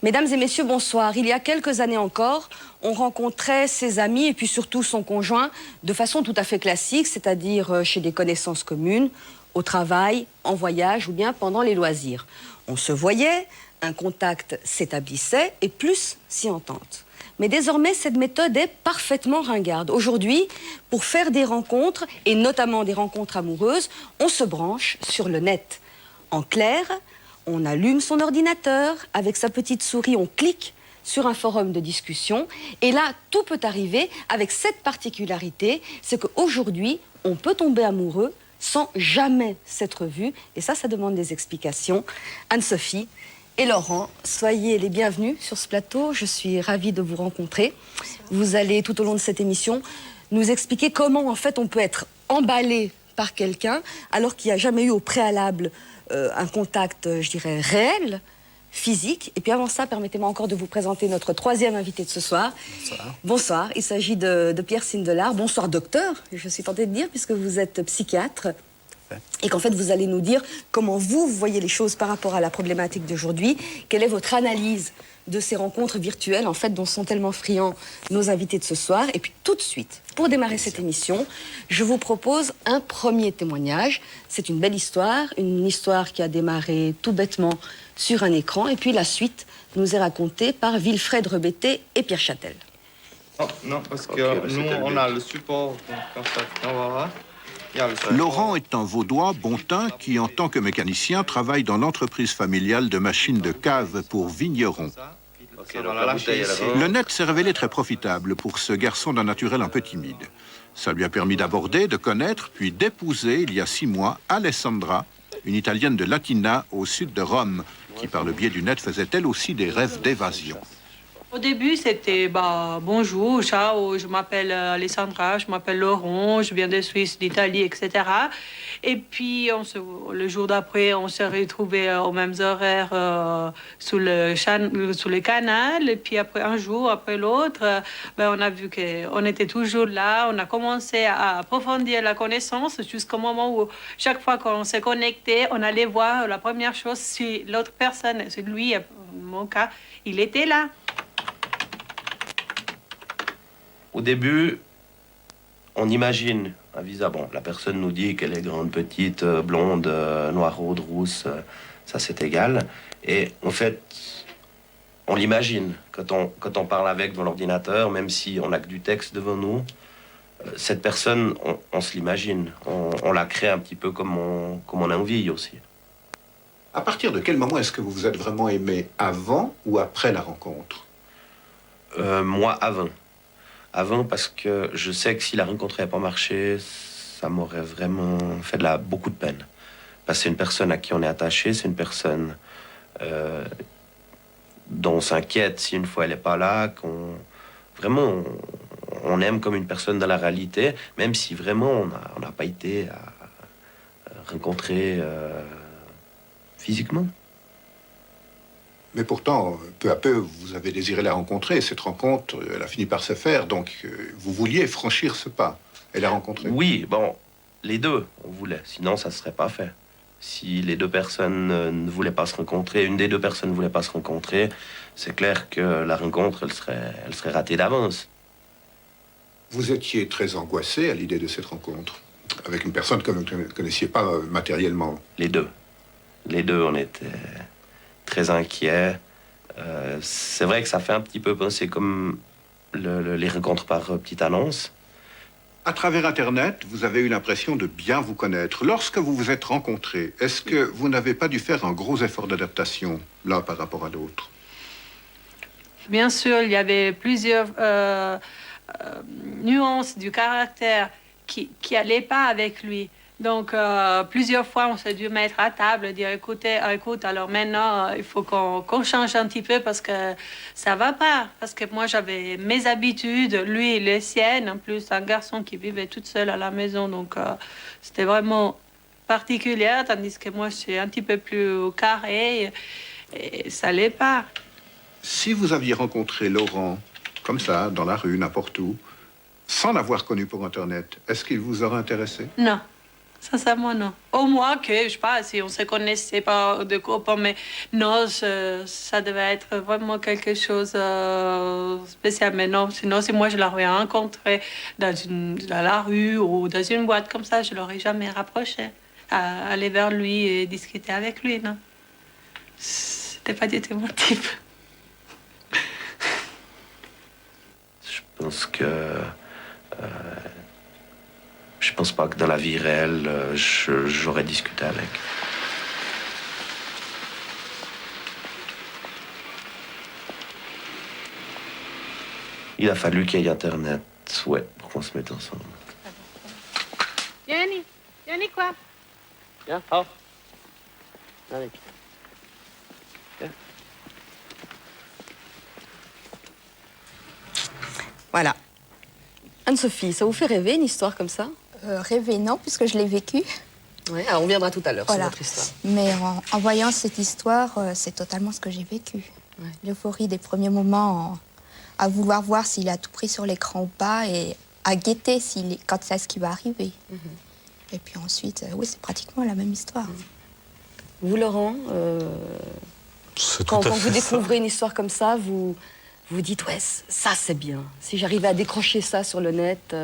Mesdames et messieurs, bonsoir. Il y a quelques années encore, on rencontrait ses amis et puis surtout son conjoint de façon tout à fait classique, c'est-à-dire chez des connaissances communes, au travail, en voyage ou bien pendant les loisirs. On se voyait, un contact s'établissait et plus s'y entente. Mais désormais, cette méthode est parfaitement ringarde. Aujourd'hui, pour faire des rencontres, et notamment des rencontres amoureuses, on se branche sur le net. En clair, on allume son ordinateur, avec sa petite souris, on clique sur un forum de discussion. Et là, tout peut arriver avec cette particularité, c'est qu'aujourd'hui, on peut tomber amoureux sans jamais s'être vu. Et ça demande des explications. Anne-Sophie et Laurent, soyez les bienvenus sur ce plateau. Je suis ravie de vous rencontrer. Vous allez, tout au long de cette émission, nous expliquer comment, en fait, on peut être emballé par quelqu'un alors qu'il n'y a jamais eu au préalable un contact, je dirais, réel, physique. Et puis avant ça, permettez-moi encore de vous présenter notre troisième invité de ce soir. Bonsoir. Bonsoir, il s'agit de Pierre Sindelard. Bonsoir docteur, je suis tentée de dire, puisque vous êtes psychiatre. Et qu'en fait, vous allez nous dire comment vous voyez les choses par rapport à la problématique d'aujourd'hui. Quelle est votre analyse de ces rencontres virtuelles, en fait, dont sont tellement friands nos invités de ce soir. Et puis tout de suite, pour démarrer cette émission, je vous propose un premier témoignage. C'est une belle histoire, une histoire qui a démarré tout bêtement sur un écran. Et puis la suite nous est racontée par Wilfred Rebetté et Pierre Châtel. Oh, non, parce que nous, on a le support, donc comme ça, on va voir. Laurent est un Vaudois bontin qui, en tant que mécanicien, travaille dans l'entreprise familiale de machines de cave pour vignerons. Le net s'est révélé très profitable pour ce garçon d'un naturel un peu timide. Ça lui a permis d'aborder, de connaître, puis d'épouser, il y a 6 mois, Alessandra, une Italienne de Latina au sud de Rome, qui par le biais du net faisait elle aussi des rêves d'évasion. Au début, c'était bonjour, ciao, je m'appelle Alessandra, je m'appelle Laurent, je viens de Suisse, d'Italie, etc. Et puis, le jour d'après, on s'est retrouvés aux mêmes horaires sous le canal. Et puis, après, un jour après l'autre, on a vu qu'on était toujours là. On a commencé à approfondir la connaissance jusqu'au moment où, chaque fois qu'on s'est connecté, on allait voir la première chose si l'autre personne, c'est lui, en mon cas, il était là. Au début, on imagine un visage. Bon, la personne nous dit qu'elle est grande, petite, blonde, noiraude, rousse, ça c'est égal. Et en fait, on l'imagine. Quand on parle avec dans l'ordinateur, même si on n'a que du texte devant nous, cette personne, on se l'imagine. On la crée un petit peu comme on a envie aussi. À partir de quel moment est-ce que vous vous êtes vraiment aimé, avant ou après la rencontre? Moi, avant. Avant, parce que je sais que si la rencontre n'avait pas marché, ça m'aurait vraiment fait beaucoup de peine. Parce que c'est une personne à qui on est attaché, c'est une personne dont on s'inquiète si une fois elle n'est pas là, vraiment on aime comme une personne dans la réalité, même si vraiment on n'a pas été à rencontrer physiquement. Mais pourtant, peu à peu, vous avez désiré la rencontrer. Et cette rencontre, elle a fini par se faire. Donc, vous vouliez franchir ce pas et la rencontrer. Oui, bon, les deux, on voulait. Sinon, ça ne serait pas fait. Si les deux personnes ne voulaient pas se rencontrer, une des deux personnes ne voulait pas se rencontrer, c'est clair que la rencontre, elle serait ratée d'avance. Vous étiez très angoissé à l'idée de cette rencontre, avec une personne que vous ne connaissiez pas matériellement. Les deux. Les deux, on était très inquiets. C'est vrai que ça fait un petit peu penser comme les rencontres par petite annonce. À travers Internet, vous avez eu l'impression de bien vous connaître. Lorsque vous vous êtes rencontrés, est-ce que vous n'avez pas dû faire un gros effort d'adaptation, l'un par rapport à l'autre? Bien sûr, il y avait plusieurs nuances du caractère qui n'allaient pas avec lui. Donc, plusieurs fois, on s'est dû mettre à table, dire, écoute, alors maintenant, il faut qu'on change un petit peu parce que ça va pas. Parce que moi, j'avais mes habitudes, lui, les siennes. En plus, un garçon qui vivait toute seule à la maison. Donc, c'était vraiment particulier, tandis que moi, je suis un petit peu plus carré et ça l'est pas. Si vous aviez rencontré Laurent, comme ça, dans la rue, n'importe où, sans l'avoir connu pour Internet, est-ce qu'il vous aurait intéressé? Non. Sincèrement, non. Au moins que, je sais pas, si on se connaissait pas de copains, mais non, ça devait être vraiment quelque chose de spécial. Mais non, sinon, si moi je l'aurais rencontré dans la rue ou dans une boîte comme ça, je l'aurais jamais rapproché. Aller vers lui et discuter avec lui, non. C'était pas du tout mon type. Je pense pas que dans la vie réelle, j'aurais discuté avec. Il a fallu qu'il y ait Internet, ouais, pour qu'on se mette ensemble. Jenny, quoi? Ja, hau. Allez. Voilà. Anne-Sophie, ça vous fait rêver une histoire comme ça? Rêver, non, puisque je l'ai vécu. Oui, alors on viendra tout à l'heure Voilà. sur votre histoire. Mais en voyant cette histoire, c'est totalement ce que j'ai vécu. Ouais. L'euphorie des premiers moments, à vouloir voir s'il a tout pris sur l'écran ou pas, et à guetter quand c'est ce qui va arriver. Et puis ensuite, oui, c'est pratiquement la même histoire. Vous, Laurent, quand vous découvrez une histoire comme ça, vous vous dites, ouais, ça c'est bien. Si j'arrivais à décrocher ça sur le net...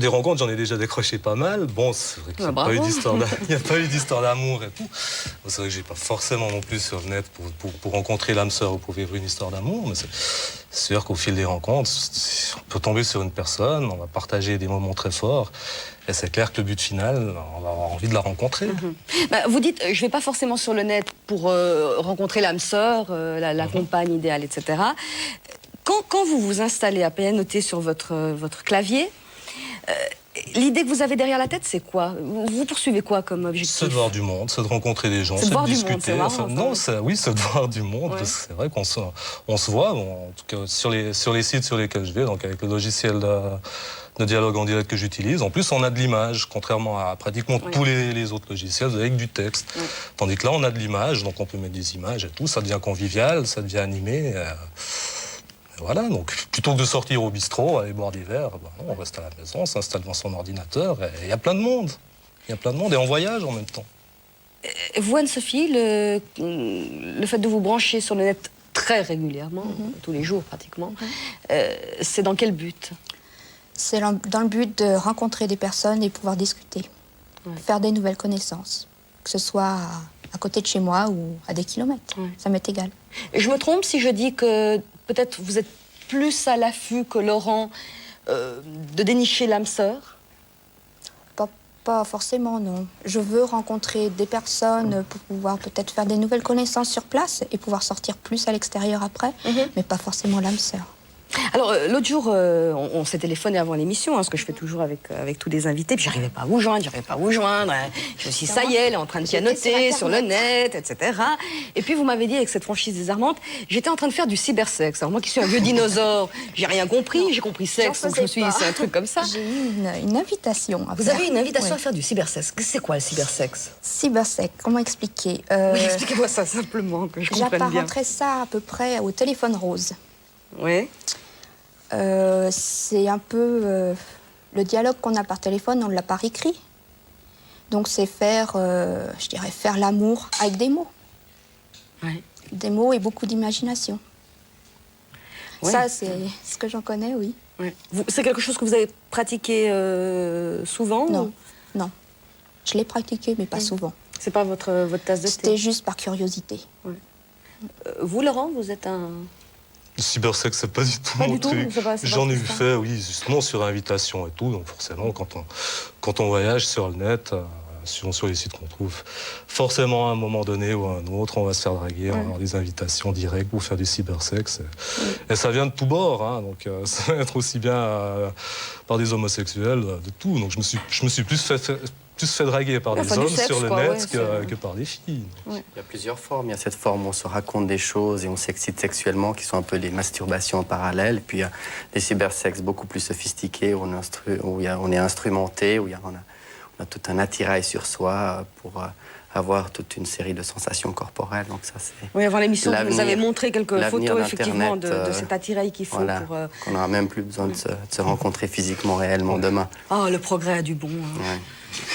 Des rencontres, j'en ai déjà décroché pas mal. Bon, c'est vrai qu'il n'y a pas eu d'histoire d'amour et tout. C'est vrai que j'ai pas forcément non plus sur le net pour rencontrer l'âme sœur ou pour vivre une histoire d'amour. Mais c'est sûr qu'au fil des rencontres, on peut tomber sur une personne, on va partager des moments très forts. Et c'est clair que le but final, on va avoir envie de la rencontrer. Vous dites, je vais pas forcément sur le net pour rencontrer l'âme sœur, la compagne idéale, etc. Quand vous vous installez à pianoter sur votre clavier, l'idée que vous avez derrière la tête, c'est quoi? Vous poursuivez quoi comme objectif? C'est de voir du monde, c'est de rencontrer des gens, c'est de voir discuter. Du monde, c'est marrant, non, oui, c'est de voir du monde. Ouais. C'est vrai qu'on se voit, bon, en tout cas sur les sites sur lesquels je vais, donc avec le logiciel de dialogue en direct que j'utilise. En plus, on a de l'image, contrairement à pratiquement tous les autres logiciels, avec du texte. Tandis que là, on a de l'image, donc on peut mettre des images et tout, ça devient convivial, ça devient animé. Voilà, donc plutôt que de sortir au bistrot, aller boire des verres, on reste à la maison, on s'installe devant son ordinateur, et il y a plein de monde. Il y a plein de monde, et on voyage en même temps. Vous, Anne-Sophie, le fait de vous brancher sur le net très régulièrement, tous les jours pratiquement, c'est dans quel but? C'est dans le but de rencontrer des personnes et pouvoir discuter, faire des nouvelles connaissances, que ce soit à côté de chez moi ou à des kilomètres. Ça m'est égal. Et je me trompe si je dis que peut-être vous êtes plus à l'affût que Laurent de dénicher l'âme sœur? Pas forcément, non. Je veux rencontrer des personnes pour pouvoir peut-être faire des nouvelles connaissances sur place et pouvoir sortir plus à l'extérieur après, mais pas forcément l'âme sœur. Alors, l'autre jour, on s'est téléphoné avant l'émission, ce que je fais toujours avec tous les invités, puis j'arrivais pas à vous joindre. Je me suis dit, ça y est, elle est en train de pianoter sur le net, etc. Et puis, vous m'avez dit, avec cette franchise désarmante, j'étais en train de faire du cybersexe. Alors, moi qui suis un vieux dinosaure, j'ai rien compris, j'ai compris sexe, donc je me suis dit, c'est un truc comme ça. J'ai eu une invitation à Vous faire. avez une invitation à faire du cybersexe. C'est quoi le cybersexe? Cybersexe, comment expliquer Oui, expliquez-moi ça simplement, que je comprenne bien. J'apparenterais ça à peu près au téléphone rose. Oui. C'est un peu le dialogue qu'on a par téléphone, on ne l'a pas écrit. Donc c'est faire, je dirais, faire l'amour avec des mots. Ouais. Des mots et beaucoup d'imagination. Ouais. Ça, c'est ce que j'en connais, oui. Ouais. C'est quelque chose que vous avez pratiqué souvent? Non, ou... non. Je l'ai pratiqué, mais pas souvent. C'est pas votre tasse de thé? C'était juste par curiosité. Ouais. Vous, Laurent, vous êtes un... Le cybersexe, c'est pas du tout Pas mon du tout, truc. c'est pas J'en ai eu ça. fait, oui, justement sur invitation et tout. Donc forcément, quand on voyage sur le net, sur les sites qu'on trouve, forcément à un moment donné ou à un autre, on va se faire draguer, on va avoir des invitations directes pour faire du cybersexe. Et ça vient de tous bords, donc ça va être aussi bien par des homosexuels, de tout. Donc je me suis plus fait draguer par des hommes sur le net que par des filles. Il y a plusieurs formes. Il y a cette forme où on se raconte des choses et on s'excite sexuellement, qui sont un peu les masturbations en parallèle. Et puis il y a des cybersexes beaucoup plus sophistiqués, où on est instrumenté, où on a tout un attirail sur soi avoir toute une série de sensations corporelles. Donc ça, c'est Oui, avant l'émission, vous nous avez montré quelques l'avenir photos, effectivement, de d'Internet, cet attirail qu'il faut voilà, pour... qu'on n'aura même plus besoin de se rencontrer physiquement, réellement demain. Oh, le progrès a du bon. Hein. Ouais.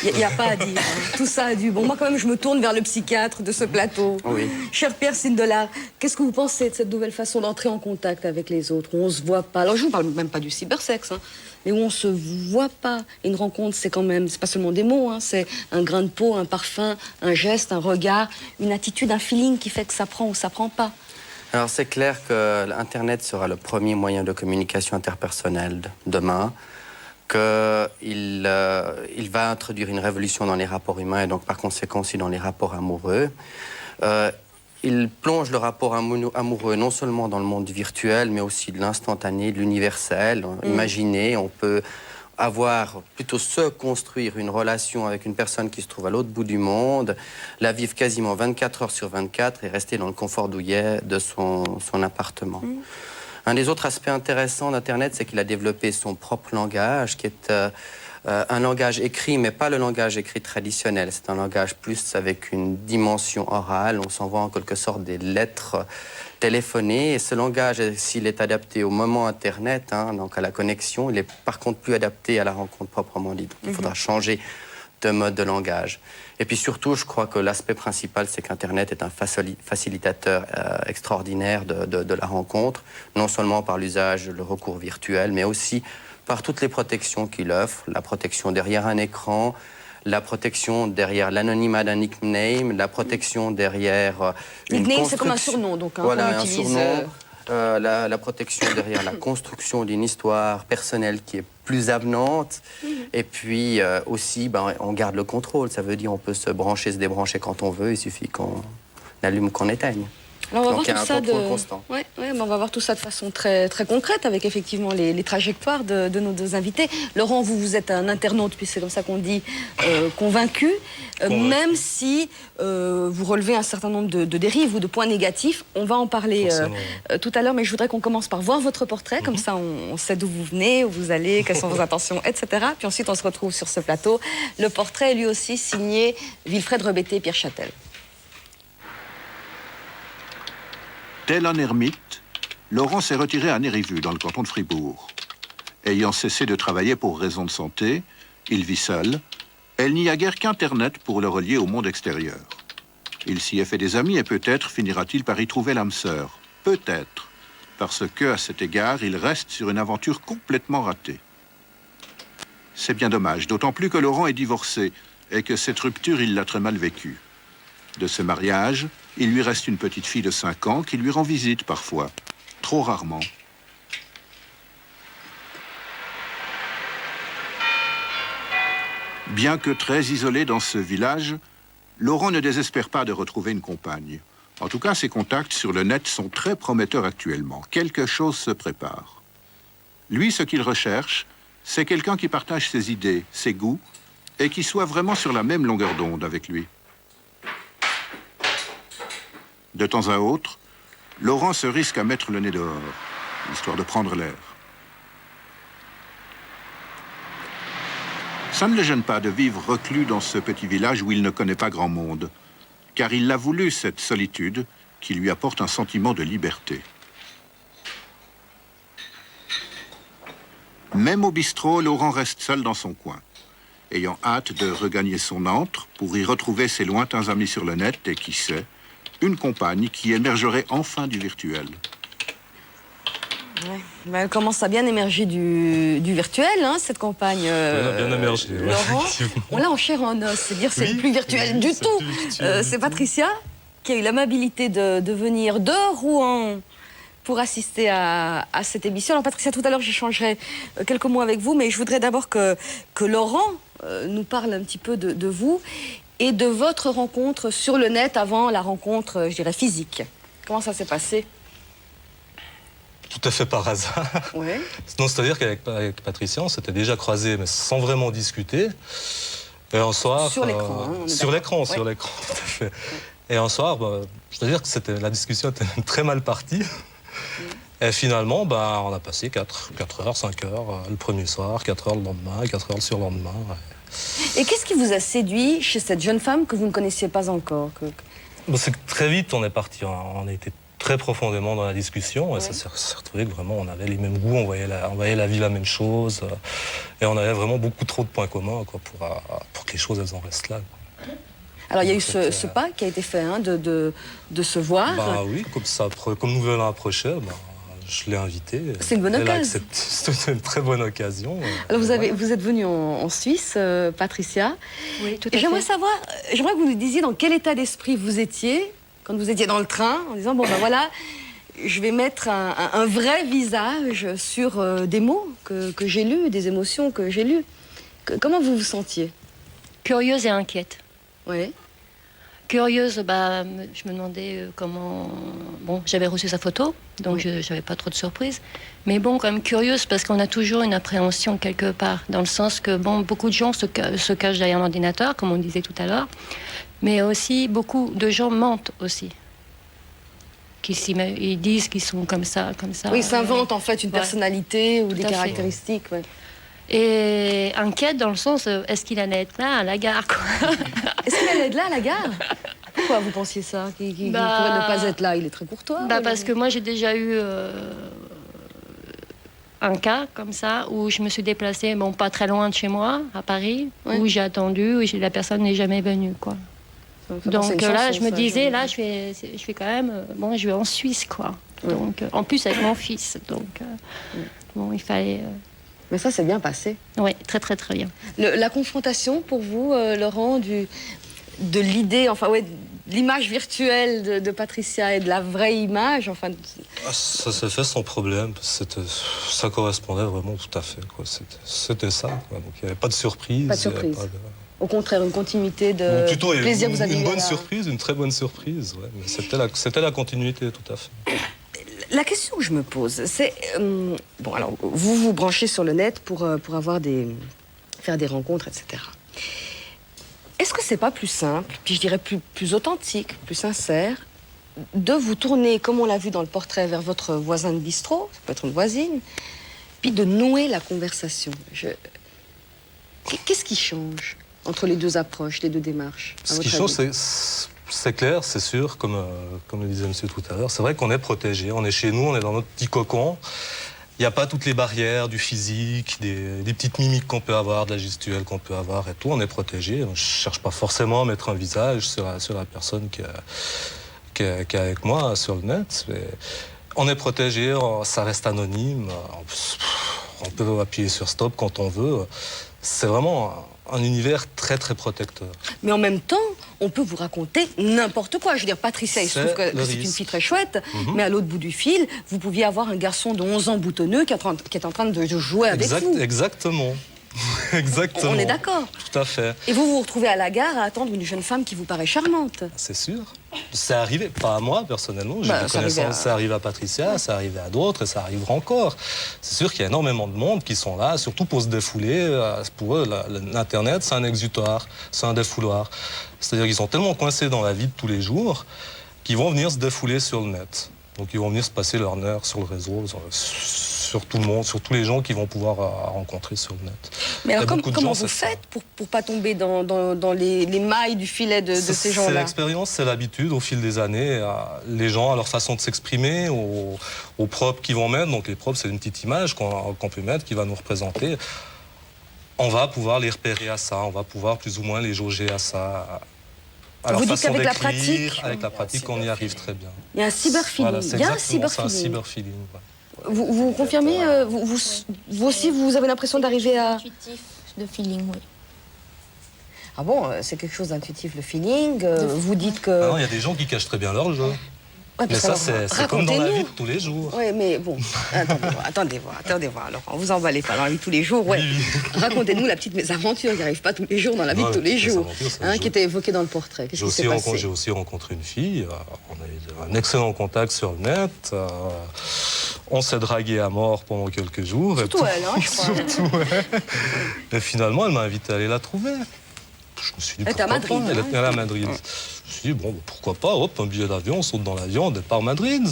Il n'y a pas à dire. Hein. Tout ça a du bon. Moi, quand même, je me tourne vers le psychiatre de ce plateau. Oui. Cher Pierre Sindelar, qu'est-ce que vous pensez de cette nouvelle façon d'entrer en contact avec les autres, où on ne se voit pas? Alors, je ne vous parle même pas du cybersexe, hein, mais où on ne se voit pas. Une rencontre, c'est quand même, c'est pas seulement des mots, hein, c'est un grain de peau, un parfum, un geste, un regard, une attitude, un feeling qui fait que ça prend ou ça prend pas. Alors c'est clair que l'Internet sera le premier moyen de communication interpersonnelle demain, qu'il va introduire une révolution dans les rapports humains et donc par conséquent aussi dans les rapports amoureux. Il plonge le rapport amoureux non seulement dans le monde virtuel, mais aussi de l'instantané, de l'universel. Imaginez, on peut plutôt se construire une relation avec une personne qui se trouve à l'autre bout du monde, la vivre quasiment 24 heures sur 24 et rester dans le confort douillet de son appartement. Un des autres aspects intéressants d'Internet, c'est qu'il a développé son propre langage, qui est un langage écrit, mais pas le langage écrit traditionnel. C'est un langage plus avec une dimension orale. On s'envoie en quelque sorte des lettres téléphonées. Et ce langage, s'il est adapté au moment Internet, hein, donc à la connexion, il est par contre plus adapté à la rencontre proprement dite. Donc, il faudra changer de mode de langage. Et puis surtout, je crois que l'aspect principal, c'est qu'Internet est un facilitateur extraordinaire de la rencontre, non seulement par l'usage, le recours virtuel, mais aussi par toutes les protections qu'il offre, la protection derrière un écran, la protection derrière l'anonymat d'un nickname, la protection derrière une nickname, c'est comme un surnom, donc, hein, voilà, qu'on un utilise, surnom. La protection derrière la construction d'une histoire personnelle qui est plus avenante. Et puis aussi, on garde le contrôle. Ça veut dire on peut se brancher, se débrancher quand on veut. Il suffit qu'on allume, qu'on éteigne. Alors, on va donc il y a voir un tout ça contrôle constant. Ouais, mais on va voir tout ça de façon très, très concrète avec effectivement les trajectoires de nos deux invités. Laurent, vous êtes un internaute, puis c'est comme ça qu'on dit, convaincu, même si vous relevez un certain nombre de dérives ou de points négatifs. On va en parler tout à l'heure, mais je voudrais qu'on commence par voir votre portrait, comme ça on sait d'où vous venez, où vous allez, quelles sont vos intentions, etc. Puis ensuite on se retrouve sur ce plateau. Le portrait est lui aussi signé Wilfred Rebetté et Pierre Châtel. Tel un ermite, Laurent s'est retiré à Nérivu, dans le canton de Fribourg. Ayant cessé de travailler pour raison de santé, il vit seul. Elle n'y a guère qu'Internet pour le relier au monde extérieur. Il s'y est fait des amis et peut-être finira-t-il par y trouver l'âme sœur. Peut-être, parce que, à cet égard, il reste sur une aventure complètement ratée. C'est bien dommage, d'autant plus que Laurent est divorcé et que cette rupture, il l'a très mal vécue. De ce mariage, il lui reste une petite fille de 5 ans qui lui rend visite parfois, trop rarement. Bien que très isolé dans ce village, Laurent ne désespère pas de retrouver une compagne. En tout cas, ses contacts sur le net sont très prometteurs actuellement. Quelque chose se prépare. Lui, ce qu'il recherche, c'est quelqu'un qui partage ses idées, ses goûts, et qui soit vraiment sur la même longueur d'onde avec lui. De temps à autre, Laurent se risque à mettre le nez dehors, histoire de prendre l'air. Ça ne le gêne pas de vivre reclus dans ce petit village où il ne connaît pas grand monde, car il l'a voulu, cette solitude, qui lui apporte un sentiment de liberté. Même au bistrot, Laurent reste seul dans son coin, ayant hâte de regagner son antre pour y retrouver ses lointains amis sur le net et, qui sait, une compagne qui émergerait enfin du virtuel. Ouais. Elle commence à bien émerger du virtuel, hein, cette campagne. Bien émergé. Laurent, on l'a en chair en os, c'est-à-dire c'est plus virtuel du tout. C'est Patricia qui a eu l'amabilité de venir de Rouen pour assister à cette émission. Alors Patricia, tout à l'heure j'échangerai quelques mots avec vous, mais je voudrais d'abord que Laurent nous parle un petit peu de vous et de votre rencontre sur le net avant la rencontre, je dirais, physique. Comment ça s'est passé? Tout à fait par hasard. Ouais. Non, c'est-à-dire qu'avec Patricia, on s'était déjà croisés, mais sans vraiment discuter. Et un soir... Sur l'écran, hein, sur l'écran, tout à fait. Et un soir, je dois dire que la discussion était très mal partie. Et finalement, on a passé 4 heures, 5 heures le premier soir, 4 heures le lendemain, 4 heures le surlendemain. Et qu'est-ce qui vous a séduit chez cette jeune femme que vous ne connaissiez pas encore C'est que très vite, on est parti, on a été très profondément dans la discussion, et ça s'est retrouvé que vraiment on avait les mêmes goûts, on voyait la vie la même chose, et on avait vraiment beaucoup trop de points communs quoi, pour que les choses elles en restent là. Quoi. Alors il y a eu ce pas qui a été fait hein, de se voir. Bah oui, comme nous venons approcher, je l'ai invitée. C'est une bonne occasion. C'était une très bonne occasion. Alors vous êtes venue en Suisse, Patricia. Oui, tout à fait. J'aimerais que vous nous disiez dans quel état d'esprit vous étiez quand vous étiez dans le train, en disant bon ben voilà, je vais mettre un vrai visage sur des mots que j'ai lus, des émotions que j'ai lues. Comment vous vous sentiez? Curieuse et inquiète. Oui. Curieuse, je me demandais comment... Bon, j'avais reçu sa photo, donc je n'avais pas trop de surprise. Mais bon, quand même curieuse, parce qu'on a toujours une appréhension quelque part, dans le sens que, bon, beaucoup de gens se cachent derrière l'ordinateur, comme on disait tout à l'heure, mais aussi, beaucoup de gens mentent aussi. Ils disent qu'ils sont comme ça. Oui, ils s'inventent en fait une personnalité ou des caractéristiques. Ouais. Et inquiète dans le sens, est-ce qu'il allait être là à la gare quoi. Est-ce qu'il allait être là à la gare? Pourquoi vous pensiez ça? Qu'il pourrait ne pas être là? Il est très courtois. Parce que moi j'ai déjà eu un cas comme ça où je me suis déplacée, bon pas très loin de chez moi, à Paris, où j'ai attendu et la personne n'est jamais venue quoi. Donc là je me disais, là je vais quand même, bon je vais en Suisse quoi. Donc en plus avec mon fils, donc bon il fallait... Mais ça, c'est bien passé. Oui, très, très, très bien. La confrontation, pour vous, Laurent, de l'idée, l'image virtuelle de Patricia et de la vraie image, Ça s'est fait sans problème. Ça correspondait vraiment tout à fait. C'était ça. Quoi. Donc il n'y avait pas de surprise. Pas de surprise. Au contraire, une continuité de plaisir que vous avez eu. Une bonne surprise, une très bonne surprise. Ouais. Mais c'était la continuité, tout à fait. La question que je me pose, c'est... bon, alors, vous vous branchez sur le net pour faire des rencontres, etc. Est-ce que c'est pas plus simple, puis je dirais plus authentique, plus sincère, de vous tourner, comme on l'a vu dans le portrait, vers votre voisin de bistrot, ça peut être une voisine, puis de nouer la conversation? Qu'est-ce qui change entre les deux approches, les deux démarches? Ce qui change, c'est clair, c'est sûr, comme le disait monsieur tout à l'heure. C'est vrai qu'on est protégé, on est chez nous, on est dans notre petit cocon. Il n'y a pas toutes les barrières du physique, des petites mimiques qu'on peut avoir, de la gestuelle qu'on peut avoir et tout. On est protégé. Je ne cherche pas forcément à mettre un visage sur la personne qui est avec moi sur le net. Mais on est protégé, ça reste anonyme. On peut appuyer sur stop quand on veut. C'est vraiment un univers très, très protecteur. Mais en même temps, on peut vous raconter n'importe quoi. Je veux dire, Patricia, il se trouve que c'est une fille très chouette, mais à l'autre bout du fil, vous pouviez avoir un garçon de 11 ans boutonneux qui est en train de jouer avec vous. Exactement. Exactement. On est d'accord. Tout à fait. Et vous vous retrouvez à la gare à attendre une jeune femme qui vous paraît charmante. C'est sûr. C'est arrivé, pas à moi personnellement, j'ai des connaissances, ça arrive à Patricia, ça arrive à d'autres et ça arrivera encore. C'est sûr qu'il y a énormément de monde qui sont là, surtout pour se défouler. Pour eux, l'Internet, c'est un exutoire, c'est un défouloir. C'est-à-dire qu'ils sont tellement coincés dans la vie de tous les jours qu'ils vont venir se défouler sur le net. Donc ils vont venir se passer leur nerf sur le réseau, sur tout le monde, sur tous les gens qu'ils vont pouvoir rencontrer sur le net. Mais alors comment vous faites pour pas tomber dans les mailles du filet de ces gens-là? C'est l'expérience, c'est l'habitude au fil des années. Les gens, à leur façon de s'exprimer, aux props qu'ils vont mettre. Donc les props, c'est une petite image qu'on peut mettre qui va nous représenter. On va pouvoir les repérer à ça, on va pouvoir plus ou moins les jauger à ça. Vous dites qu'avec la pratique, on y arrive très bien. Il y a un cyberfeeling. Voilà, il y a un cyberfeeling. C'est un cyberfeeling. Ouais. Vous confirmez, vous aussi, vous avez l'impression d'arriver à... Intuitif, de feeling, oui. Ah bon, c'est quelque chose d'intuitif, le feeling. Vous dites que... Ah non, il y a des gens qui cachent très bien leur jeu. Ouais, mais ça, c'est comme dans la vie de tous les jours. Oui, mais bon, attendez voir, Laurent, vous emballez pas dans la vie de tous les jours. Ouais. Oui. Racontez-nous la petite mésaventure qui n'arrive pas tous les jours dans la vie de tous les jours, qui était évoquée dans le portrait. Qu'est-ce qui s'est passé? J'ai aussi rencontré une fille, on a eu un excellent contact sur le net, on s'est dragué à mort pendant quelques jours. Surtout elle, je crois. Surtout elle. Et finalement, elle m'a invité à aller la trouver. Je me suis dit, elle était à Madrid. Elle était à Madrid. Je me suis dit, bon, pourquoi pas, hop, un billet d'avion, on saute dans l'avion, on départ Madrid.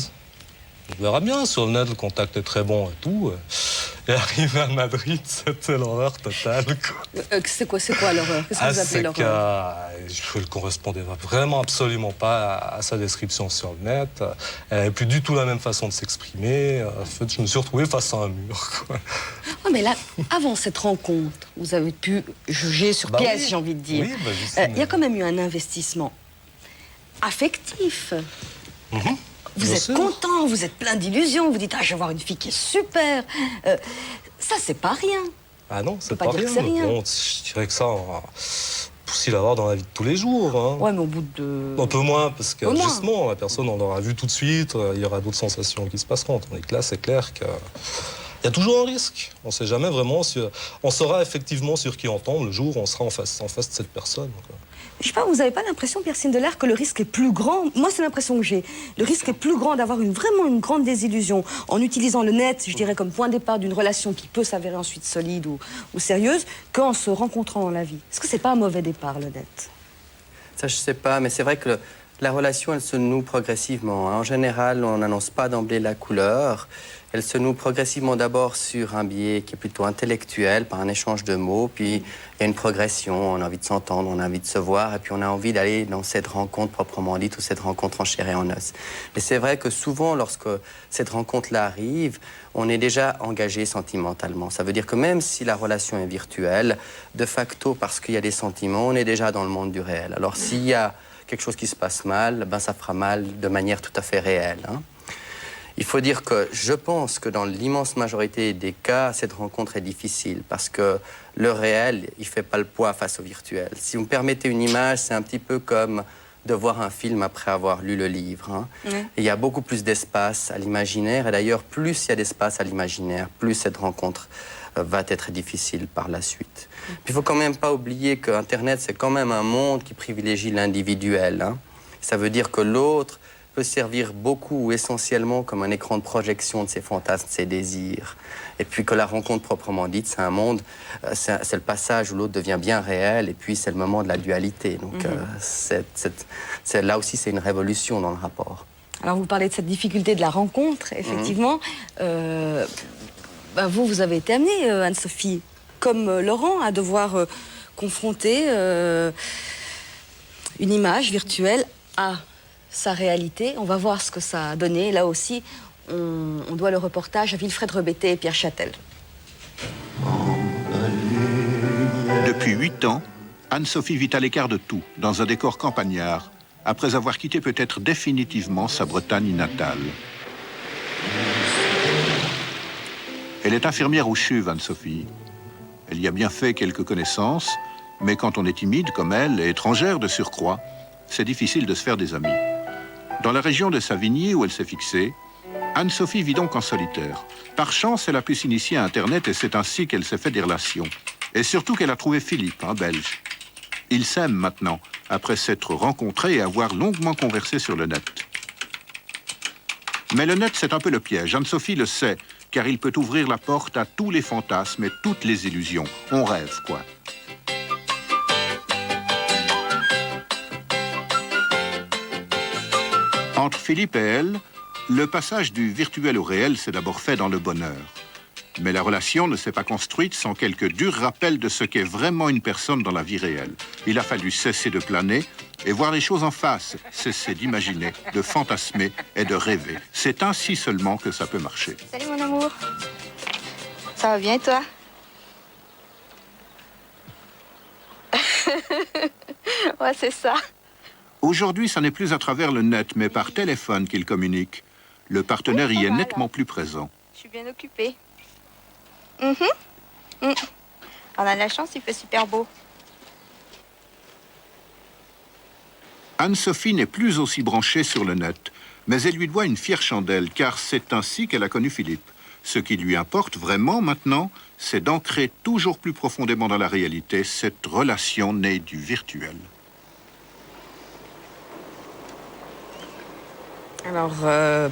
On verra bien, sur le net, le contact est très bon et tout. Et arrivé à Madrid, c'était l'horreur totale, quoi. C'est quoi l'horreur? Qu'est-ce que vous appelez l'horreur? Elle ne correspondait vraiment absolument pas à sa description sur le net. Elle n'avait plus du tout la même façon de s'exprimer. En fait, je me suis retrouvé face à un mur, quoi. Oh, mais là, avant cette rencontre, vous avez pu juger sur pièce, oui. j'ai envie de dire. Oui, justement. Il y a quand même eu un investissement affectif. Vous Bien êtes sûr. content, vous êtes plein d'illusions, vous dites « Ah, je vais voir une fille qui est super ». Ça, c'est pas rien. Ah non, c'est pas pas dire que rien. c'est Mais rien. bon, je dirais que ça, possible à avoir dans la vie de tous les jours. Hein. Ouais, mais au bout de... Un peu moins, parce que Au moins. justement, la personne, on l'aura vu tout de suite, il y aura d'autres sensations qui se passeront. Tandis que là, c'est clair qu'il y a toujours un risque. On ne sait jamais vraiment si... On saura effectivement sur qui on tombe le jour où on sera en face de cette personne, quoi. Je sais pas, vous n'avez pas l'impression, Pierre Sindelar, que le risque est plus grand? Moi, c'est l'impression que j'ai. Le risque est plus grand d'avoir vraiment une grande désillusion en utilisant le net, je dirais, comme point de départ d'une relation qui peut s'avérer ensuite solide ou sérieuse, qu'en se rencontrant dans la vie. Est-ce que c'est pas un mauvais départ, le net? Ça, je sais pas, mais c'est vrai que la relation, elle se noue progressivement. En général, on n'annonce pas d'emblée la couleur. Elle se noue progressivement d'abord sur un biais qui est plutôt intellectuel, par un échange de mots, puis il y a une progression, on a envie de s'entendre, on a envie de se voir, et puis on a envie d'aller dans cette rencontre proprement dite, ou cette rencontre en chair et en os. Et c'est vrai que souvent, lorsque cette rencontre-là arrive, on est déjà engagé sentimentalement. Ça veut dire que même si la relation est virtuelle, de facto, parce qu'il y a des sentiments, on est déjà dans le monde du réel. Alors s'il y a quelque chose qui se passe mal, ben ça fera mal de manière tout à fait réelle, hein. Il faut dire que je pense que dans l'immense majorité des cas, cette rencontre est difficile parce que le réel, il ne fait pas le poids face au virtuel. Si vous me permettez une image, c'est un petit peu comme de voir un film après avoir lu le livre, hein. Oui. Et il y a beaucoup plus d'espace à l'imaginaire. Et d'ailleurs, plus il y a d'espace à l'imaginaire, plus cette rencontre va être difficile par la suite. Puis il ne faut quand même pas oublier qu'Internet, c'est quand même un monde qui privilégie l'individuel, hein. Ça veut dire que l'autre peut servir beaucoup ou essentiellement comme un écran de projection de ses fantasmes, de ses désirs. Et puis que la rencontre proprement dite, c'est un monde, c'est le passage où l'autre devient bien réel, et puis c'est le moment de la dualité. Donc là aussi, c'est une révolution dans le rapport. Alors, vous parlez de cette difficulté de la rencontre, effectivement. Vous avez été amenée, Anne-Sophie, comme Laurent, à devoir confronter une image virtuelle à sa réalité. On va voir ce que ça a donné. Là aussi, on doit le reportage à Wilfred Rebetté et Pierre Châtel. Depuis 8 ans, Anne-Sophie vit à l'écart de tout, dans un décor campagnard, après avoir quitté peut-être définitivement sa Bretagne natale. Elle est infirmière au CHUV, Anne-Sophie. Elle y a bien fait quelques connaissances, mais quand on est timide comme elle, et étrangère de surcroît, c'est difficile de se faire des amis. Dans la région de Savigny, où elle s'est fixée, Anne-Sophie vit donc en solitaire. Par chance, elle a pu s'initier à Internet et c'est ainsi qu'elle s'est fait des relations. Et surtout qu'elle a trouvé Philippe, un Belge. Ils s'aiment maintenant, après s'être rencontrés et avoir longuement conversé sur le net. Mais le net, c'est un peu le piège. Anne-Sophie le sait, car il peut ouvrir la porte à tous les fantasmes et toutes les illusions. On rêve, quoi. Entre Philippe et elle, le passage du virtuel au réel s'est d'abord fait dans le bonheur. Mais la relation ne s'est pas construite sans quelques durs rappels de ce qu'est vraiment une personne dans la vie réelle. Il a fallu cesser de planer et voir les choses en face, cesser d'imaginer, de fantasmer et de rêver. C'est ainsi seulement que ça peut marcher. Salut mon amour. Ça va bien et toi? Ouais, c'est ça. Aujourd'hui, ça n'est plus à travers le net, mais par téléphone qu'ils communiquent. Le partenaire y est nettement plus présent. Je suis bien occupée. On a de la chance, il fait super beau. Anne-Sophie n'est plus aussi branchée sur le net, mais elle lui doit une fière chandelle, car c'est ainsi qu'elle a connu Philippe. Ce qui lui importe vraiment maintenant, c'est d'ancrer toujours plus profondément dans la réalité cette relation née du virtuel. Alors,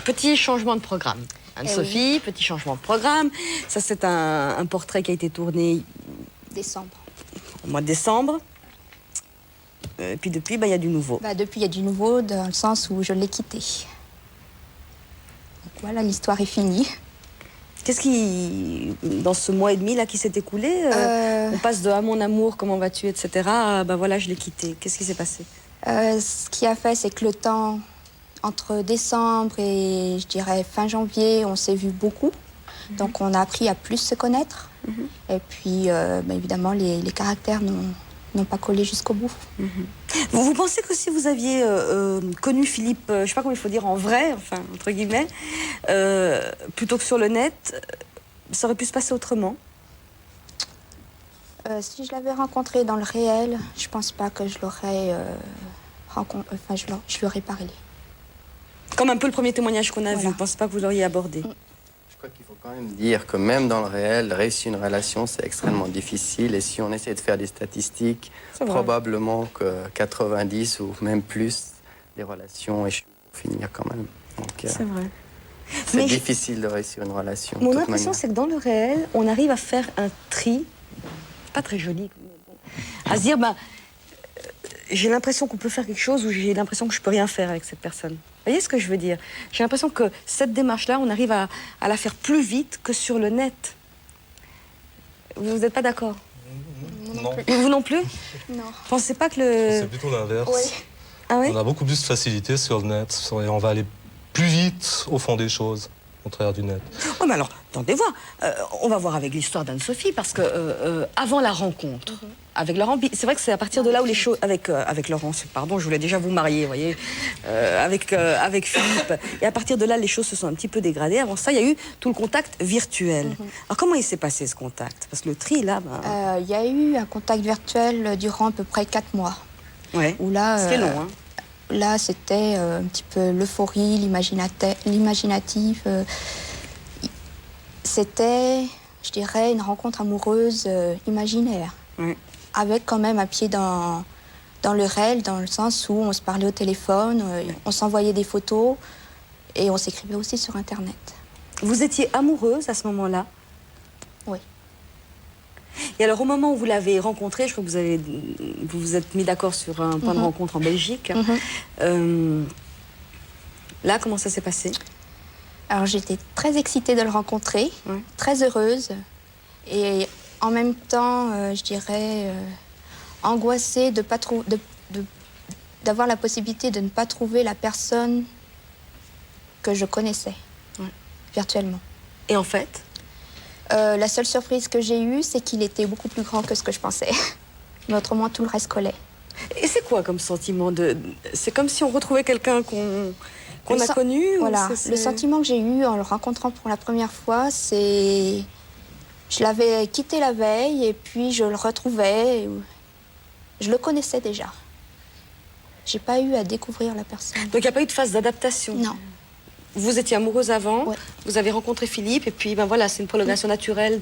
petit changement de programme. Anne-Sophie, petit changement de programme. Ça, c'est un portrait qui a été tourné Décembre. au mois de décembre. Et puis depuis, il y a du nouveau. Depuis, il y a du nouveau dans le sens où je l'ai quitté. Donc voilà, l'histoire est finie. Qu'est-ce qui, dans ce mois et demi là qui s'est écoulé, on passe de « Ah mon amour, comment vas-tu » etc. à « Ben voilà, je l'ai quitté ». Qu'est-ce qui s'est passé? Ce qui a fait, c'est que le temps, entre décembre et, je dirais, fin janvier, on s'est vu beaucoup. Donc, on a appris à plus se connaître. Et puis, évidemment, les caractères n'ont pas collé jusqu'au bout. Vous pensez que si vous aviez connu Philippe, je ne sais pas comment il faut dire en vrai, enfin, entre guillemets, plutôt que sur le net, ça aurait pu se passer autrement? Si je l'avais rencontré dans le réel, je pense pas que je l'aurais je lui aurais parlé. Comme un peu le premier témoignage qu'on a vu, Voilà. je ne pense pas que vous l'auriez abordé. Je crois qu'il faut quand même dire que même dans le réel, réussir une relation, c'est extrêmement difficile. Et si on essaie de faire des statistiques, C'est vrai. probablement que 90 ou même plus, les relations échouent pour finir quand même. Donc, C'est vrai. c'est Mais difficile de réussir une relation. de mon toute impression, manière. c'est que dans le réel, on arrive à faire un tri, pas très joli, mais bon, à se dire, j'ai l'impression qu'on peut faire quelque chose ou j'ai l'impression que je peux rien faire avec cette personne. Vous voyez ce que je veux dire? J'ai l'impression que cette démarche-là, on arrive à la faire plus vite que sur le net. Vous n'êtes pas d'accord? Non, Vous non plus? Non. Pensez pas que c'est le... plutôt l'inverse. Oui. Ah ouais? On a beaucoup plus de facilité sur le net, et on va aller plus vite au fond des choses, au contraire du net. Oh, mais alors, attendez voir. On va voir avec l'histoire d'Anne-Sophie, parce que avant la rencontre, avec Laurent, c'est vrai que c'est à partir de là où les choses... Avec Laurent, pardon, je voulais déjà vous marier, vous voyez, avec Philippe. Et à partir de là, les choses se sont un petit peu dégradées. Avant ça, il y a eu tout le contact virtuel. Alors, comment il s'est passé, ce contact? Parce que le tri, là... Il y a eu un contact virtuel durant à peu près 4 mois. ouais. Où là, C'était long, hein? Là, c'était un petit peu l'euphorie, l'imaginatif. C'était, je dirais, une rencontre amoureuse imaginaire. Ouais. Avec quand même un pied dans le réel, dans le sens où on se parlait au téléphone, on s'envoyait des photos et on s'écrivait aussi sur Internet. Vous étiez amoureuse à ce moment-là? Oui. Et alors, au moment où vous l'avez rencontré, je crois que vous vous êtes mis d'accord sur un point de rencontre en Belgique. Là, comment ça s'est passé? Alors, j'étais très excitée de le rencontrer, très heureuse. Et en même temps, je dirais, angoissée de pas d'avoir la possibilité de ne pas trouver la personne que je connaissais virtuellement. Et en fait? La seule surprise que j'ai eue, c'est qu'il était beaucoup plus grand que ce que je pensais. Mais autrement, tout le reste collait. Et c'est quoi comme sentiment C'est comme si on retrouvait quelqu'un qu'on a connu? Voilà. ou Le sentiment que j'ai eu en le rencontrant pour la première fois, c'est... Je l'avais quitté la veille et puis je le retrouvais. Je le connaissais déjà. J'ai pas eu à découvrir la personne. Donc il n'y a pas eu de phase d'adaptation? Non. Vous étiez amoureuse avant, Ouais. vous avez rencontré Philippe, et puis voilà, c'est une prolongation naturelle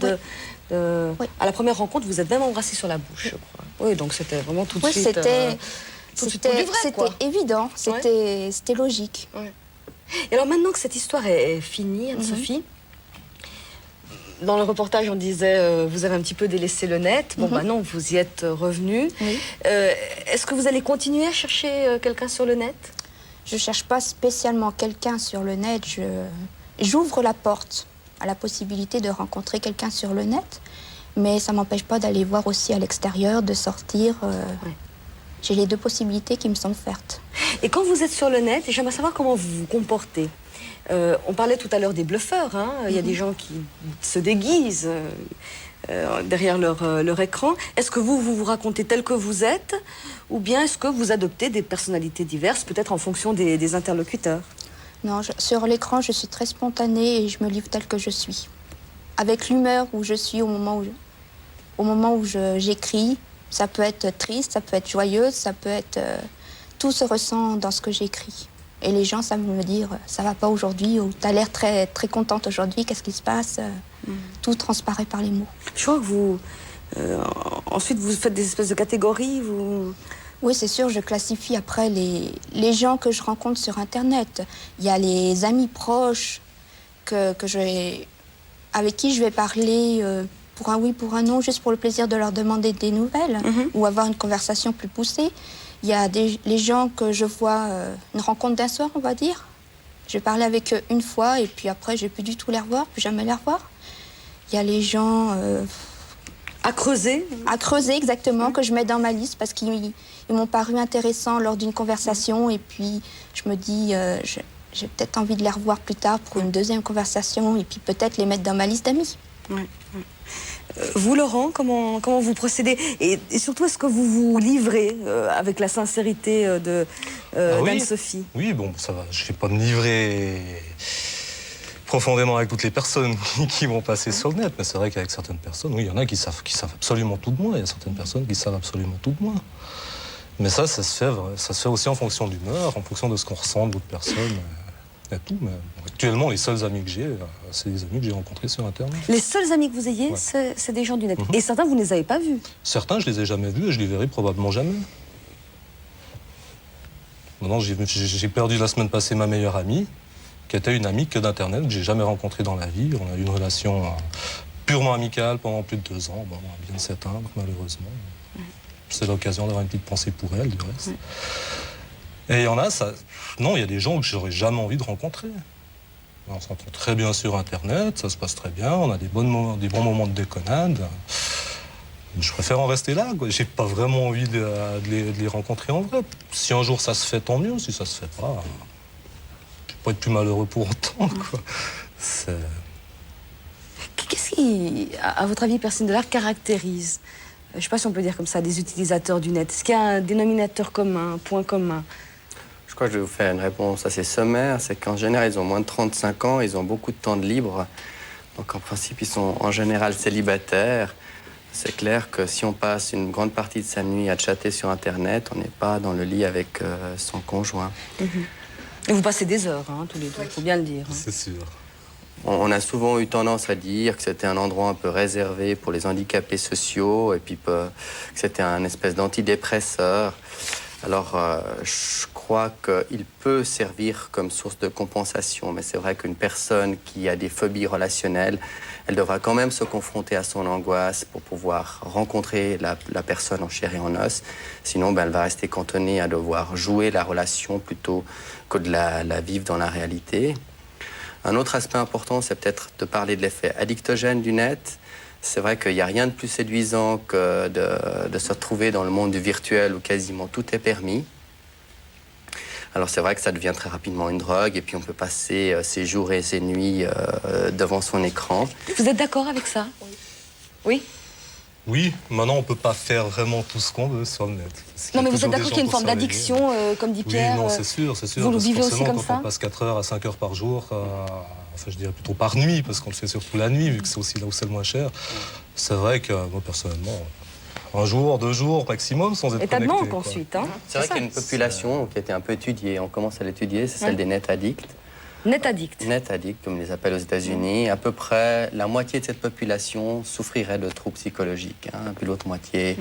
Ouais. À la première rencontre, vous êtes même embrassés sur la bouche, je crois. Oui, donc c'était vraiment tout de Oui, suite... c'était tout de suite pour du vrai, quoi. évident, c'était logique. Et alors maintenant que cette histoire est finie, Anne-Sophie, dans le reportage on disait vous avez un petit peu délaissé le net. Bon, non, vous y êtes revenu. Oui. Est-ce que vous allez continuer à chercher quelqu'un sur le net? Je cherche pas spécialement quelqu'un sur le net. J'ouvre la porte à la possibilité de rencontrer quelqu'un sur le net, mais ça m'empêche pas d'aller voir aussi à l'extérieur, de sortir. J'ai les deux possibilités qui me sont offertes. Et quand vous êtes sur le net, j'aimerais savoir comment vous vous comportez. On parlait tout à l'heure des bluffeurs, hein. Il y a des gens qui se déguisent derrière leur écran. Est-ce que vous racontez tel que vous êtes, ou bien est-ce que vous adoptez des personnalités diverses, peut-être en fonction des interlocuteurs? Non, sur l'écran, je suis très spontanée et je me livre telle que je suis. Avec l'humeur où je suis au moment où j'écris. Ça peut être triste, ça peut être joyeuse, ça peut être... tout se ressent dans ce que j'écris. Et les gens savent me dire, ça va pas aujourd'hui, ou t'as l'air très, très contente aujourd'hui, qu'est-ce qui se passe? Tout transparaît par les mots. Je crois que vous... ensuite, vous faites des espèces de catégories, Oui, c'est sûr, je classifie après les gens que je rencontre sur Internet. Il y a les amis proches avec qui je vais parler pour un oui, pour un non, juste pour le plaisir de leur demander des nouvelles ou avoir une conversation plus poussée. Il y a les gens que je vois, une rencontre d'un soir, on va dire. Je vais parler avec eux une fois et puis après, je ne vais plus du tout les revoir, plus jamais les revoir. Il y a les gens À creuser. à creuser exactement, que je mets dans ma liste parce qu'ils m'ont paru intéressants lors d'une conversation. Et puis, je me dis, j'ai peut-être envie de les revoir plus tard pour une deuxième conversation et puis peut-être les mettre dans ma liste d'amis. Ouais. Vous, Laurent, comment vous procédez et surtout, est-ce que vous vous livrez avec la sincérité Oui. d'Anne-Sophie? Oui, bon, ça va. Je ne vais pas me livrer profondément avec toutes les personnes qui vont passer sur le net, mais c'est vrai qu'avec certaines personnes, oui, il y en a qui savent absolument tout de moi. Il y a certaines personnes qui savent absolument tout de moi. Mais ça se fait aussi en fonction de l'humeur, en fonction de ce qu'on ressent de l'autre personne. Et tout. Mais actuellement, les seuls amis que j'ai, c'est des amis que j'ai rencontrés sur Internet. Les seuls amis que vous ayez, Ouais. c'est des gens du net. Et certains, vous ne les avez pas vus. Certains, je les ai jamais vus et je les verrai probablement jamais. Maintenant, j'ai perdu la semaine passée ma meilleure amie, qui était une amie que d'Internet, que j'ai jamais rencontrée dans la vie. On a eu une relation purement amicale pendant plus de 2 ans. Bon, elle vient de s'éteindre, malheureusement. C'est l'occasion d'avoir une petite pensée pour elle, du reste. Et il y en a, non, il y a des gens que j'aurais jamais envie de rencontrer. On s'entend très bien sur Internet, ça se passe très bien, on a des bons moments de déconnade. Je préfère en rester là, quoi. J'ai pas vraiment envie de les rencontrer en vrai. Si un jour ça se fait, tant mieux. Si ça se fait pas, je vais pas être plus malheureux pour autant, quoi. Qu'est-ce qui, à votre avis, personne de l'art caractérise, je ne sais pas si on peut dire comme ça, des utilisateurs du net? Est-ce qu'il y a un dénominateur commun, un point commun? Je crois que je vais vous faire une réponse assez sommaire. C'est qu'en général, ils ont moins de 35 ans, ils ont beaucoup de temps de libre. Donc en principe, ils sont en général célibataires. C'est clair que si on passe une grande partie de sa nuit à chatter sur Internet, on n'est pas dans le lit avec son conjoint. Et vous passez des heures, hein, tous les deux, il faut bien le dire. C'est sûr. On a souvent eu tendance à dire que c'était un endroit un peu réservé pour les handicapés sociaux et puis que c'était un espèce d'antidépresseur. Alors, je crois qu'il peut servir comme source de compensation, mais c'est vrai qu'une personne qui a des phobies relationnelles, elle devra quand même se confronter à son angoisse pour pouvoir rencontrer la personne en chair et en os. Sinon, elle va rester cantonnée à devoir jouer la relation plutôt que de la vivre dans la réalité. Un autre aspect important, c'est peut-être de parler de l'effet addictogène du net. C'est vrai qu'il n'y a rien de plus séduisant que de se retrouver dans le monde du virtuel où quasiment tout est permis. Alors c'est vrai que ça devient très rapidement une drogue et puis on peut passer ses jours et ses nuits devant son écran. Vous êtes d'accord avec ça? Oui. Oui, maintenant on peut pas faire vraiment tout ce qu'on veut sur le net. Non, mais vous êtes d'accord qu'il y a une forme d'addiction, comme dit Pierre? Oui, non, c'est sûr, c'est sûr. Vous le parce vivez que aussi forcément, comme quand ça? on passe 4 heures à 5 heures par jour, enfin je dirais plutôt par nuit, parce qu'on le fait surtout la nuit, vu que c'est aussi là où c'est le moins cher. C'est vrai que moi personnellement, 1 jour, 2 jours maximum sans être Et t'as de connecté, manque quoi. ensuite, hein? C'est vrai qu'il y a une population qui a été un peu étudiée, on commence à l'étudier, c'est celle des net addicts. Net addict. Net addicts, comme on les appelle aux États-Unis. À peu près la moitié de cette population souffrirait de troubles psychologiques. Puis l'autre moitié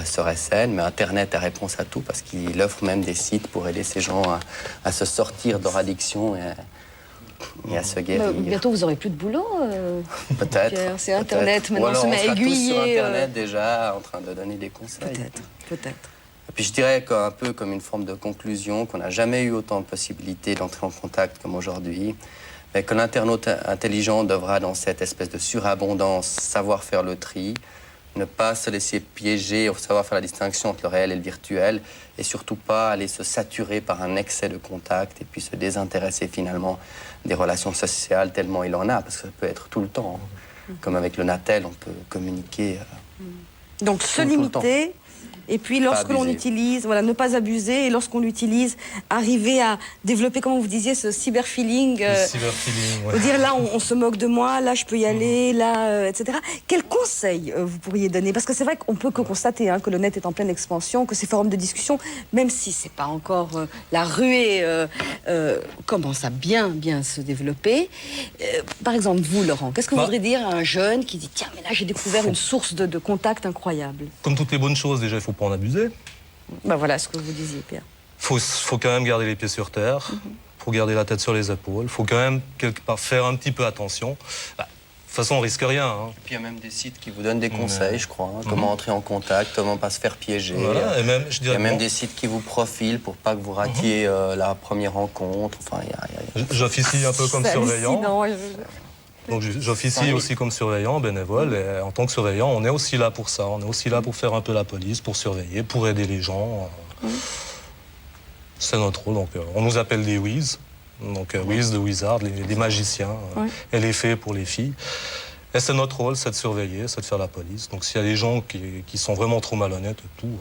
serait saine. Mais Internet a réponse à tout parce qu'il offre même des sites pour aider ces gens à se sortir de leur addiction et à se guérir. Bientôt, vous n'aurez plus de boulot. Peut-être. Pierre, c'est Internet, maintenant, Ou alors on se met on à sera tous aiguiller. sur Internet déjà en train de donner des conseils. Peut-être. Et puis je dirais qu'un peu comme une forme de conclusion, qu'on n'a jamais eu autant de possibilités d'entrer en contact comme aujourd'hui, mais que l'internaute intelligent devra, dans cette espèce de surabondance, savoir faire le tri, ne pas se laisser piéger, savoir faire la distinction entre le réel et le virtuel, et surtout pas aller se saturer par un excès de contact et puis se désintéresser finalement des relations sociales tellement il en a, parce que ça peut être tout le temps. Comme avec le Natel, on peut communiquer. Donc se tout le temps. limiter. Et puis, lorsque l'on abuser. utilise, voilà, ne pas abuser. Et lorsqu'on l'utilise, arriver à développer, comme vous disiez, ce cyberfeeling. Le cyberfeeling, ouais. Dire là, on se moque de moi, là, je peux y aller, là, etc. Quels conseils vous pourriez donner? Parce que c'est vrai qu'on peut que constater que le net est en pleine expansion, que ces forums de discussion, même si c'est pas encore la ruée, commence à bien se développer. Par exemple, vous, Laurent, qu'est-ce que vous voudriez dire à un jeune qui dit tiens, mais là, j'ai découvert une source de contact incroyable? Comme toutes les bonnes choses, déjà, il faut pas en abuser. Ben voilà ce que vous disiez, Pierre. Faut quand même garder les pieds sur terre. Faut garder la tête sur les épaules. Faut quand même quelque part faire un petit peu attention. De toute façon, on risque rien. Et puis il y a même des sites qui vous donnent des conseils, je crois. Comment entrer en contact, comment pas se faire piéger. Voilà, et même, je Il y a dirais, même des sites qui vous profilent pour pas que vous ratiez la première rencontre. Enfin, j'officie un peu comme C'est surveillant. hallucinant. Donc j'officie aussi comme surveillant, bénévole, et en tant que surveillant, on est aussi là pour ça. On est aussi là pour faire un peu la police, pour surveiller, pour aider les gens. C'est notre rôle. Donc on nous appelle des Wiz. Donc Wiz de Wizard, des magiciens, et les fées pour les filles. Et c'est notre rôle, c'est de surveiller, c'est de faire la police. Donc s'il y a des gens qui sont vraiment trop malhonnêtes et tout...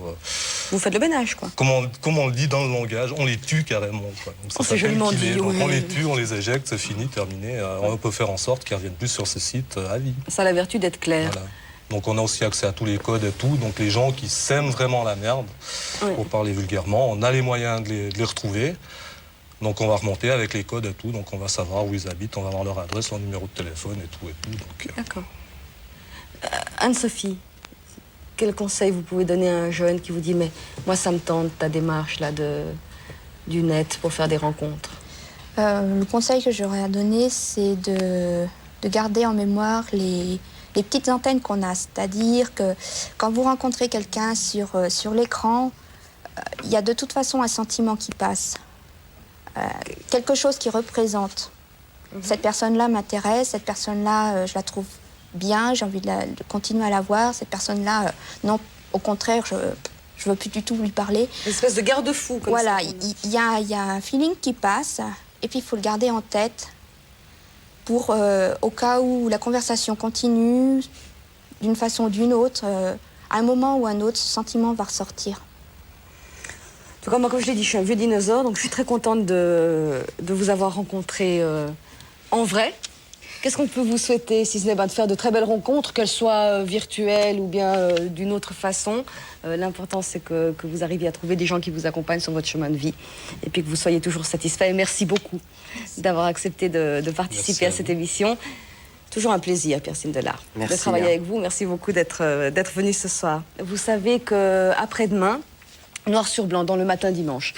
Vous faites le ménage, quoi. Comme on le dit dans le langage, on les tue carrément. Quoi. Donc, c'est joliment dit. Donc, on les tue, on les éjecte, c'est fini, terminé. On peut faire en sorte qu'ils ne reviennent plus sur ce site à vie. Ça a la vertu d'être clair. Voilà. Donc on a aussi accès à tous les codes et tout. Donc les gens qui sèment vraiment la merde, pour parler vulgairement, on a les moyens de les retrouver. Donc on va remonter avec les codes et tout, donc on va savoir où ils habitent, on va avoir leur adresse, leur numéro de téléphone et tout. D'accord. Anne-Sophie, quel conseil vous pouvez donner à un jeune qui vous dit « mais moi ça me tente ta démarche là du net pour faire des rencontres ». Le conseil que j'aurais à donner, c'est de garder en mémoire les petites antennes qu'on a. C'est-à-dire que quand vous rencontrez quelqu'un sur l'écran, il y a de toute façon un sentiment qui passe. Quelque chose qui représente. Cette personne-là m'intéresse, cette personne-là, je la trouve bien, j'ai envie de continuer à la voir. Cette personne-là, non, au contraire, je veux plus du tout lui parler. Une espèce de garde-fou, comme voilà, ça. Il y a un feeling qui passe, et puis il faut le garder en tête pour, au cas où la conversation continue, d'une façon ou d'une autre, à un moment ou à un autre, ce sentiment va ressortir. En tout cas, moi, comme je l'ai dit, je suis un vieux dinosaure, donc je suis très contente de vous avoir rencontré en vrai. Qu'est-ce qu'on peut vous souhaiter, si ce n'est de faire de très belles rencontres, qu'elles soient virtuelles ou bien d'une autre façon. L'important, c'est que vous arriviez à trouver des gens qui vous accompagnent sur votre chemin de vie et puis que vous soyez toujours satisfait. Et merci beaucoup d'avoir accepté de participer à cette émission. Toujours un plaisir, Piercine Delard, de travailler avec vous. Merci beaucoup d'être venu ce soir. Vous savez qu'après-demain, noir sur blanc, dans le matin dimanche,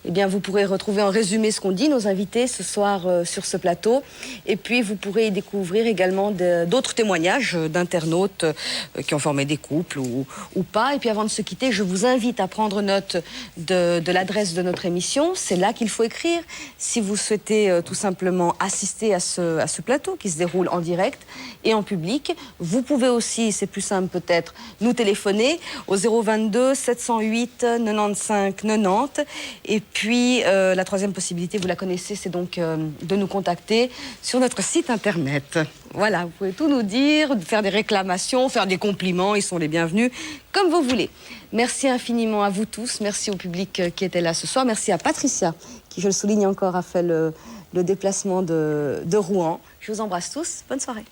eh bien, vous pourrez retrouver en résumé ce qu'ont dit nos invités ce soir sur ce plateau. Et puis, vous pourrez y découvrir également d'autres témoignages d'internautes qui ont formé des couples ou pas. Et puis, avant de se quitter, je vous invite à prendre note de l'adresse de notre émission. C'est là qu'il faut écrire si vous souhaitez tout simplement assister à ce plateau qui se déroule en direct et en public. Vous pouvez aussi, c'est plus simple peut-être, nous téléphoner au 022 708 95 90. Et puis, la troisième possibilité, vous la connaissez, c'est donc de nous contacter sur notre site internet. Voilà, vous pouvez tout nous dire, faire des réclamations, faire des compliments, ils sont les bienvenus, comme vous voulez. Merci infiniment à vous tous, merci au public qui était là ce soir, merci à Patricia, qui, je le souligne encore, a fait le déplacement de Rouen. Je vous embrasse tous, bonne soirée.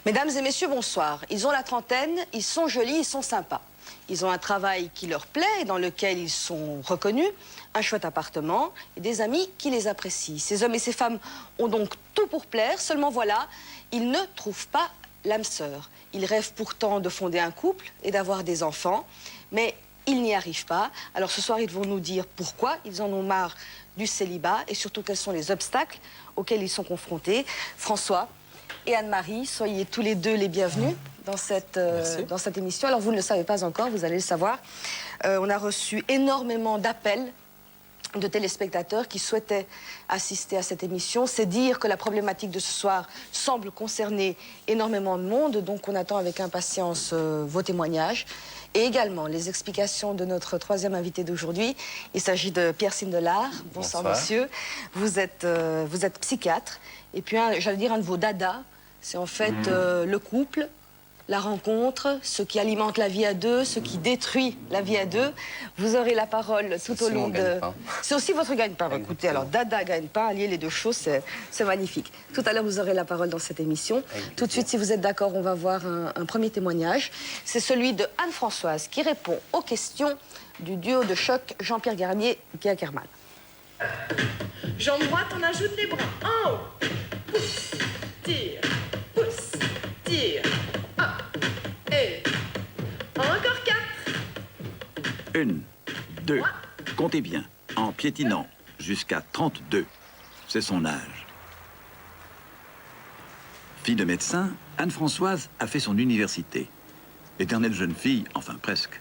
Mesdames et messieurs, bonsoir. Ils ont la trentaine, ils sont jolis, ils sont sympas. Ils ont un travail qui leur plaît et dans lequel ils sont reconnus, un chouette appartement et des amis qui les apprécient. Ces hommes et ces femmes ont donc tout pour plaire, seulement voilà, ils ne trouvent pas l'âme sœur. Ils rêvent pourtant de fonder un couple et d'avoir des enfants, mais ils n'y arrivent pas. Alors ce soir, ils vont nous dire pourquoi ils en ont marre du célibat et surtout quels sont les obstacles auxquels ils sont confrontés. François et Anne-Marie, soyez tous les deux les bienvenus dans cette émission. Alors, vous ne le savez pas encore, vous allez le savoir. On a reçu énormément d'appels de téléspectateurs qui souhaitaient assister à cette émission. C'est dire que la problématique de ce soir semble concerner énormément de monde, donc on attend avec impatience vos témoignages. Et également les explications de notre troisième invité d'aujourd'hui. Il s'agit de Pierre Sindelard. Bonsoir, monsieur. Vous êtes psychiatre. Et puis, j'allais dire, un de vos dadas, c'est en fait le couple, la rencontre, ce qui alimente la vie à deux, ce qui détruit la vie à deux. Vous aurez la parole tout au long de... C'est aussi votre gagne-pain. Écoutez, alors dada, gagne-pain, allier les deux choses, c'est magnifique. Tout à l'heure, vous aurez la parole dans cette émission. Tout de suite, si vous êtes d'accord, on va voir un premier témoignage. C'est celui de Anne-Françoise qui répond aux questions du duo de choc Jean-Pierre Garnier et Pierre Kerman. Jambe droite, on ajoute les bras. En haut. Pousse, tire, pousse, tire. Et encore 4. 1, 2, comptez bien, en piétinant, jusqu'à 32. C'est son âge. Fille de médecin, Anne-Françoise a fait son université. Éternelle jeune fille, enfin presque.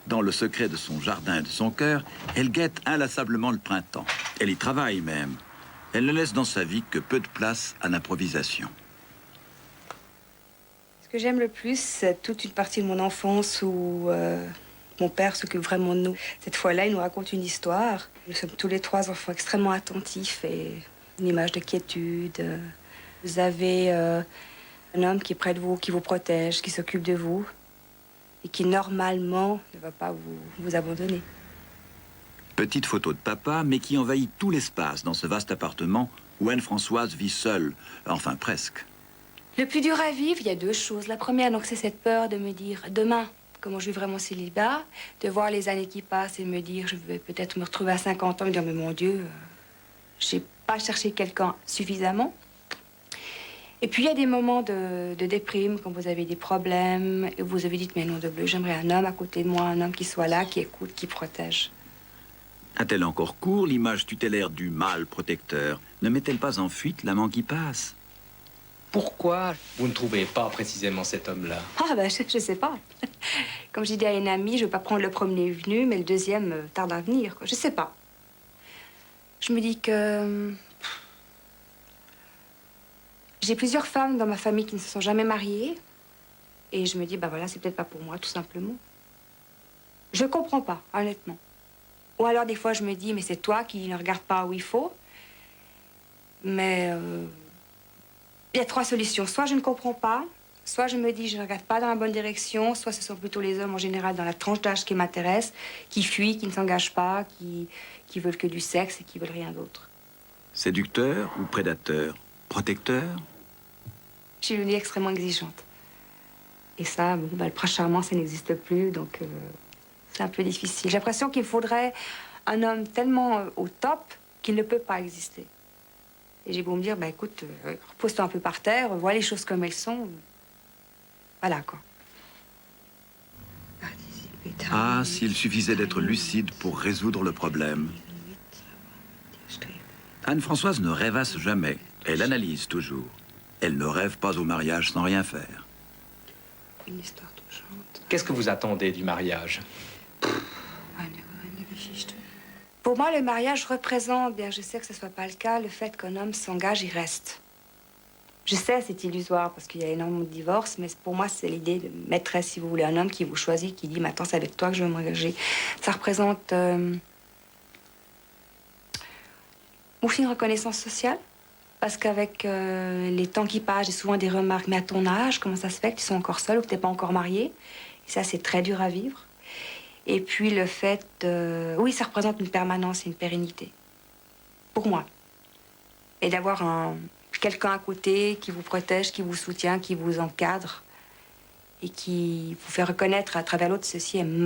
Dans le secret de son jardin et de son cœur, elle guette inlassablement le printemps. Elle y travaille même. Elle ne laisse dans sa vie que peu de place à l'improvisation. Ce que j'aime le plus, c'est toute une partie de mon enfance où mon père s'occupe vraiment de nous. Cette fois-là, il nous raconte une histoire. Nous sommes tous les trois enfants extrêmement attentifs et une image de quiétude. Vous avez un homme qui est près de vous, qui vous protège, qui s'occupe de vous et qui, normalement, ne va pas vous abandonner. Petite photo de papa, mais qui envahit tout l'espace dans ce vaste appartement où Anne-Françoise vit seule, enfin presque. Le plus dur à vivre, il y a deux choses. La première, donc, c'est cette peur de me dire demain, comment je vivrai mon célibat, de voir les années qui passent et me dire, je vais peut-être me retrouver à 50 ans et me dire, mais mon Dieu, j'ai pas cherché quelqu'un suffisamment. Et puis, il y a des moments de déprime, quand vous avez des problèmes, et vous avez dit, mais non de bleu, j'aimerais un homme à côté de moi, un homme qui soit là, qui écoute, qui protège. A-t-elle encore cours l'image tutélaire du mâle protecteur? Ne met-elle pas en fuite l'amant qui passe? Pourquoi vous ne trouvez pas précisément cet homme-là? Ah ben, je sais pas. Comme j'ai dit à une amie, je vais pas prendre le premier venu, mais le deuxième tarde à venir, quoi. Je sais pas. Je me dis que... J'ai plusieurs femmes dans ma famille qui ne se sont jamais mariées. Et je me dis, bah voilà, c'est peut-être pas pour moi, tout simplement. Je comprends pas, honnêtement. Ou alors, des fois, je me dis, mais c'est toi qui ne regardes pas où il faut. Mais... il y a trois solutions. Soit je ne comprends pas, soit je me dis je ne regarde pas dans la bonne direction, soit ce sont plutôt les hommes en général dans la tranche d'âge qui m'intéressent, qui fuient, qui ne s'engagent pas, qui veulent que du sexe et qui veulent rien d'autre. Séducteur ou prédateur? Protecteur? Je suis devenue extrêmement exigeante. Et ça, bon, bah, le prince charmant, ça n'existe plus, donc c'est un peu difficile. J'ai l'impression qu'il faudrait un homme tellement au top qu'il ne peut pas exister. Et j'ai beau me dire, bah écoute, repose-toi un peu par terre, vois les choses comme elles sont. Voilà, quoi. Ah, s'il suffisait d'être lucide pour résoudre le problème. Anne-Françoise ne rêvasse jamais. Elle analyse toujours. Elle ne rêve pas au mariage sans rien faire. Une histoire touchante. Qu'est-ce que vous attendez du mariage? Pour moi, le mariage représente, bien je sais que ce ne soit pas le cas, le fait qu'un homme s'engage, il reste. Je sais, c'est illusoire parce qu'il y a énormément de divorces, mais pour moi, c'est l'idée de maîtresse, si vous voulez, un homme qui vous choisit, qui dit, maintenant, c'est avec toi que je veux m'engager. Ça représente aussi une reconnaissance sociale, parce qu'avec les temps qui passent, j'ai souvent des remarques, mais à ton âge, comment ça se fait que tu sois encore seule ou que tu n'es pas encore mariée? Et ça, c'est très dur à vivre. Et puis le fait de... Oui, ça représente une permanence et une pérennité. Pour moi. Et d'avoir quelqu'un à côté qui vous protège, qui vous soutient, qui vous encadre et qui vous fait reconnaître à travers l'autre, ceci est